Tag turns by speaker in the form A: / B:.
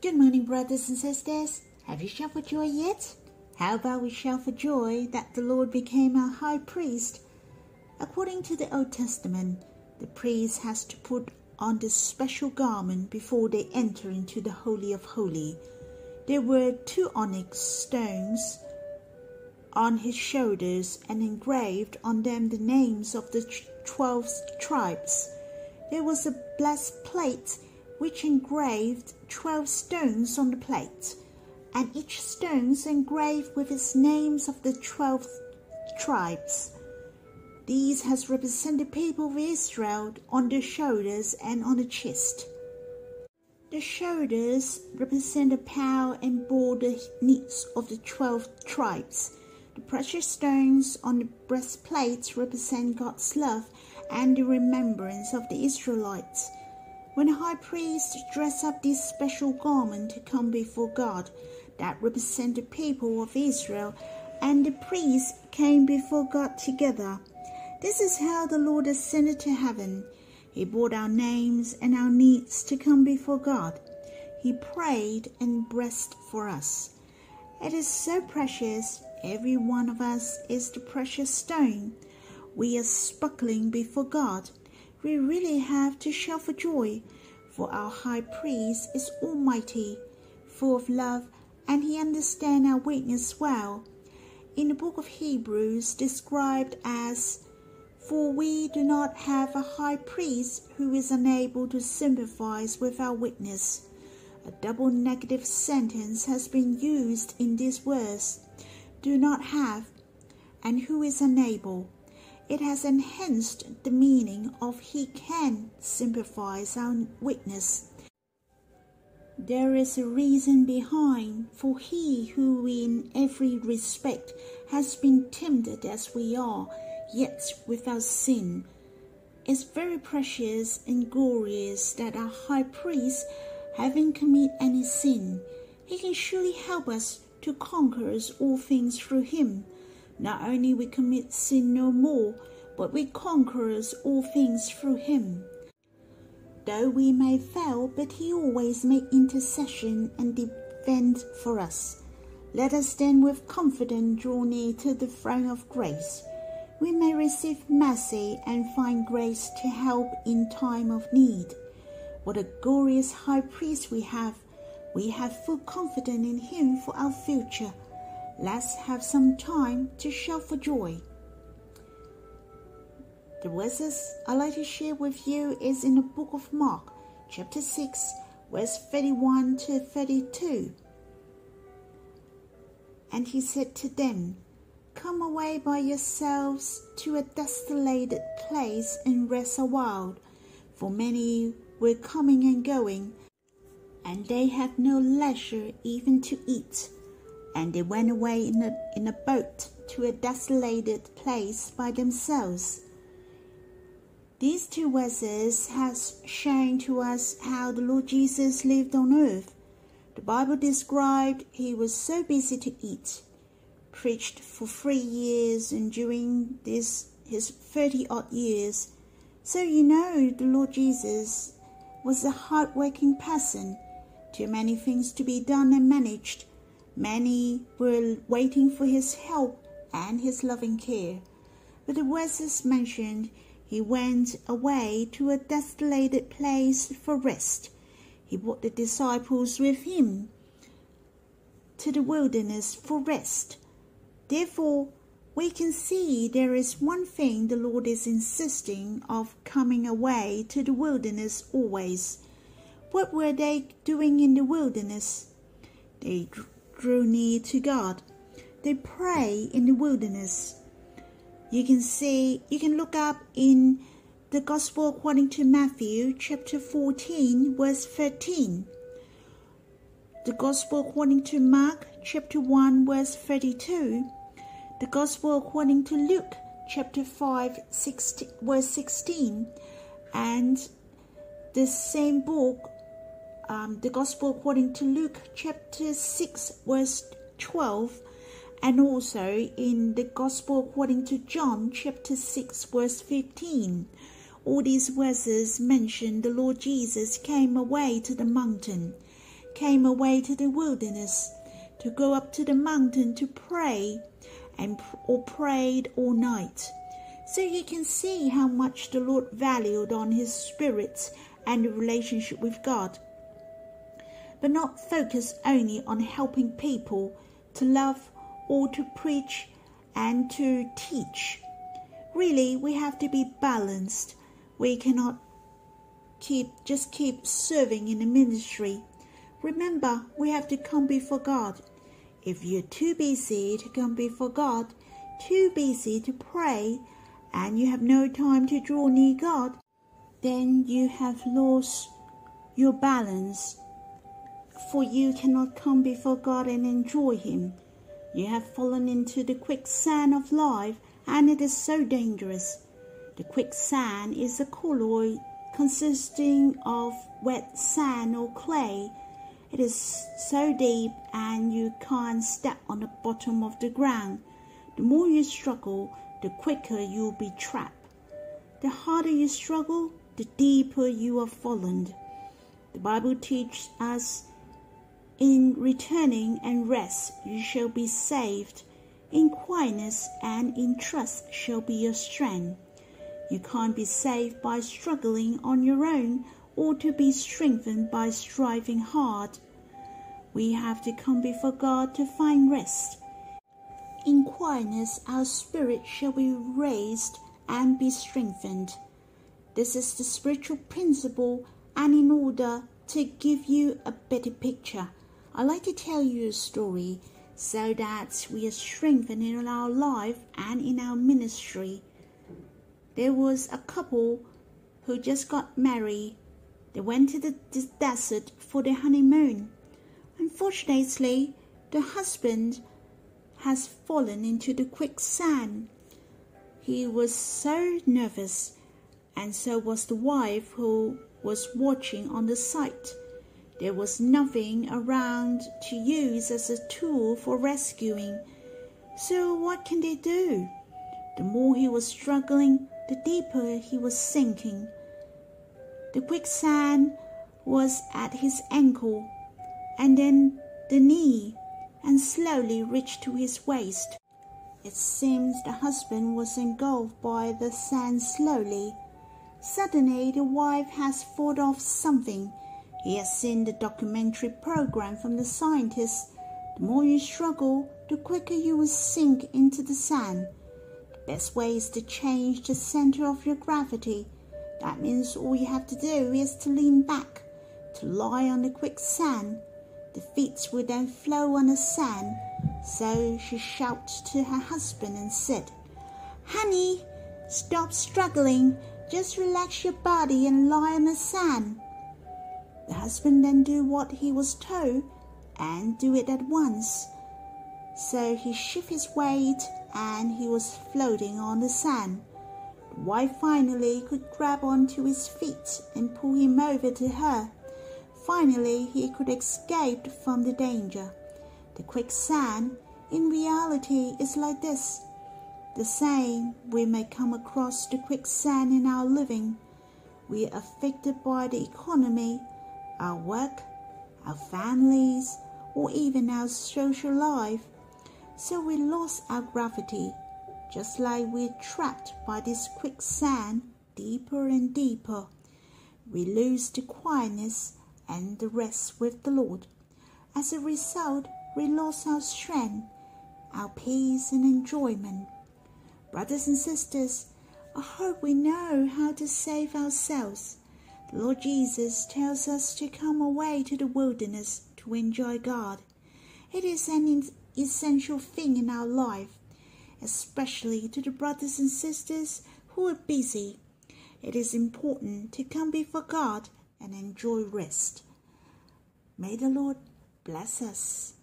A: Good morning, brothers and sisters. Have you shouted for joy yet? How about we shout for joy that the Lord became our high priest? According to the Old Testament, the priest has to put on this special garment before they enter into the Holy of Holies. There were 2 onyx stones on his shoulders and engraved on them the names of the 12 tribes. There was a blessed plate which engraved 12 stones on the plate, and each stone engraved with its names of the 12 tribes. These has represented the people of Israel on their shoulders and on the chest. The shoulders represent the power and border needs of the 12 tribes. The precious stones on the breastplates represent God's love and the remembrance of the Israelites. When the high priest dressed up this special garment to come before God, that represent the people of Israel, and the priests came before God together. This is how the Lord ascended to heaven. He brought our names and our needs to come before God. He prayed and blessed for us. It is so precious. Every one of us is the precious stone. We are sparkling before God. We really have to shout for joy, for our high priest is almighty, full of love, and he understands our weakness well. In the book of Hebrews, described as, "For we do not have a high priest who is unable to sympathize with our weakness." A double negative sentence has been used in this verse, "do not have," and "who is unable." It has enhanced the meaning of he can sympathize our weakness. There is a reason behind, for he who in every respect has been tempted as we are, yet without sin. It's very precious and glorious that our high priest, having committed any sin, he can surely help us to conquer all things through him. Not only we commit sin no more, but we conquer all things through him. Though we may fail, but he always makes intercession and defend for us. Let us then with confidence draw near to the throne of grace. We may receive mercy and find grace to help in time of need. What a glorious high priest we have! We have full confidence in him for our future. Let's have some time to shout for joy. The verses I'd like to share with you is in the book of Mark, chapter 6, verse 31 to 32. And he said to them, "Come away by yourselves to a desolated place and rest a while, for many were coming and going, and they had no leisure even to eat. And they went away in a boat to a desolated place by themselves." These 2 verses has shown to us how the Lord Jesus lived on earth. The Bible described he was so busy to eat, preached for 3 years, and during his 30-odd years. So you know the Lord Jesus was a hard-working person. Too many things to be done and managed. Many were waiting for his help and his loving care. But the verses mentioned he went away to a desolated place for rest. He brought the disciples with him to the wilderness for rest. Therefore, we can see there is one thing the Lord is insisting of coming away to the wilderness always. What were they doing in the wilderness? They drew near to God. They pray in the wilderness. You can look up in the Gospel according to Matthew, chapter 14, verse 13. The Gospel according to Mark, chapter 1, verse 32. The Gospel according to Luke, chapter 5, verse 16. And the same book, the Gospel according to Luke, chapter 6, verse 12. And also in the Gospel according to John, chapter 6, verse 15. All these verses mention the Lord Jesus came away to the mountain. came away to the wilderness to go up to the mountain to pray or prayed all night. So you can see how much the Lord valued on his spirit and the relationship with God. But not focus only on helping people to love or to preach and to teach. Really, we have to be balanced. We cannot keep serving in the ministry. Remember, we have to come before God. If you're too busy to come before God, too busy to pray, and you have no time to draw near God, then you have lost your balance, for you cannot come before God and enjoy him. You have fallen into the quicksand of life, and it is so dangerous. The quicksand is a colloid consisting of wet sand or clay. It is so deep and you can't step on the bottom of the ground. The more you struggle, the quicker you'll be trapped. The harder you struggle, the deeper you are fallen. The Bible teaches us, in returning and rest you shall be saved. In quietness and in trust shall be your strength. You can't be saved by struggling on your own, or to be strengthened by striving hard. We have to come before God to find rest. In quietness our spirit shall be raised and be strengthened. This is the spiritual principle, and in order to give you a better picture, I'd like to tell you a story so that we are strengthened in our life and in our ministry. There was a couple who just got married. They went to the desert for their honeymoon. Unfortunately, the husband has fallen into the quicksand. He was so nervous, and so was the wife who was watching on the side. There was nothing around to use as a tool for rescuing. So what can they do? The more he was struggling, the deeper he was sinking. The quicksand was at his ankle, and then the knee, and slowly reached to his waist. It seems the husband was engulfed by the sand slowly. Suddenly the wife has thought of something. He has seen the documentary program from the scientists. The more you struggle, the quicker you will sink into the sand. The best way is to change the center of your gravity. That means all you have to do is to lean back, to lie on the quicksand. The feet will then flow on the sand. So she shouted to her husband and said, "Honey, stop struggling. Just relax your body and lie on the sand." The husband then do what he was told, and do it at once. So he shifted his weight and he was floating on the sand. The wife finally could grab onto his feet and pull him over to her. Finally he could escape from the danger. The quicksand in reality is like this. The same, we may come across the quicksand in our living. We are affected by the economy, our work, our families, or even our social life. So we lost our gravity, just like we're trapped by this quicksand deeper and deeper. We lose the quietness and the rest with the Lord. As a result, we lost our strength, our peace and enjoyment. Brothers and sisters, I hope we know how to save ourselves. The Lord Jesus tells us to come away to the wilderness to enjoy God. It is an essential thing in our life, especially to the brothers and sisters who are busy. It is important to come before God and enjoy rest. May the Lord bless us.